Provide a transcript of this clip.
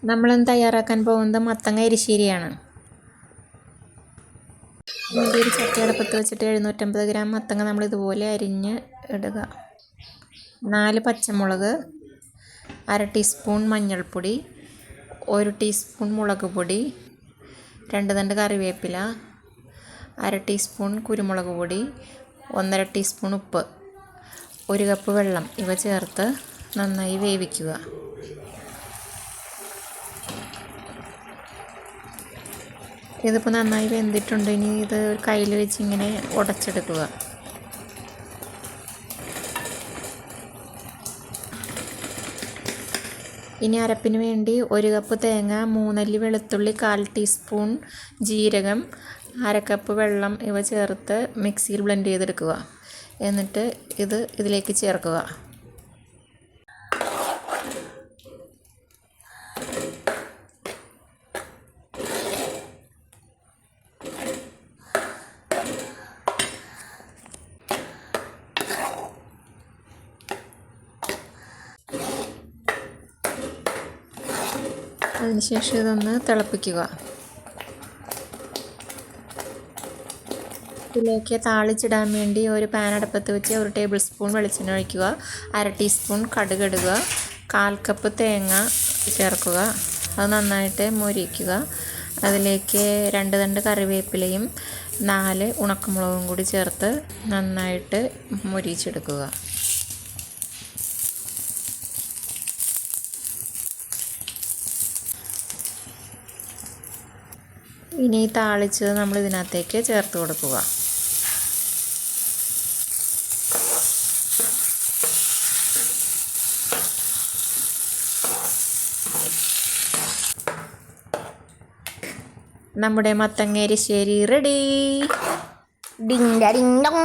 നമ്മളിന്ന് തയ്യാറാക്കാൻ പോകുന്നത് മത്തങ്ങ എരിശ്ശേരിയാണ്. ഒരു ചട്ടി അടുപ്പത്ത് വെച്ചിട്ട് 750 ഗ്രാം മത്തങ്ങ നമ്മൾ ഇതുപോലെ അരിഞ്ഞ് ഇടുക. 4 പച്ചമുളക്, 1/2 ടീസ്പൂൺ മഞ്ഞൾപ്പൊടി, 1 ടീസ്പൂൺ മുളക് പൊടി, 2 തണ്ട് കറിവേപ്പില, 1/2 ടീസ്പൂൺ കുരുമുളക് പൊടി, 1/2 ടീസ്പൂൺ ഉപ്പ്, 1 കപ്പ് വെള്ളം ഇവ ചേർത്ത് നന്നായി വേവിക്കുക. ഇതിപ്പോൾ നന്നായി വെന്തിട്ടുണ്ട്. ഇനി ഇത് ഒരു കയ്യിൽ വെച്ച് ഇങ്ങനെ ഉടച്ചെടുക്കുക. ഇനി അരപ്പിന് വേണ്ടി 1 കപ്പ് തേങ്ങ, 3 അല്ലി വെളുത്തുള്ളി, 1/4 ടീസ്പൂൺ ജീരകം, 1/2 കപ്പ് വെള്ളം ഇവ ചേർത്ത് മിക്സിയിൽ ബ്ലെൻഡ് ചെയ്തെടുക്കുക. എന്നിട്ട് ഇതിലേക്ക് ചേർക്കുക. അതിനുശേഷം ഇതൊന്ന് തിളപ്പിക്കുക. ഇതിലേക്ക് താളിച്ചിടാൻ വേണ്ടി ഒരു പാൻ അടുപ്പത്ത് വെച്ച് 1 ടേബിൾ സ്പൂൺ വെളിച്ചെണ്ണ ഒഴിക്കുക. 1/2 ടീസ്പൂൺ കടുക് ഇടുക. 1/4 കപ്പ് തേങ്ങ ചേർക്കുക. അത് നന്നായിട്ട് മൊരിയിക്കുക. അതിലേക്ക് 2 തണ്ട് കറിവേപ്പിലയും 4 ഉണക്കമുളകും കൂടി ചേർത്ത് നന്നായിട്ട് മൊരിയിച്ചെടുക്കുക. ഇനി താളിച്ചത് നമ്മൾ ഇതിനകത്തേക്ക് ചേർത്ത് കൊടുക്കുക. നമ്മുടെ മത്തങ്ങ എരിശ്ശേരി റെഡി. Ding Ding Dong.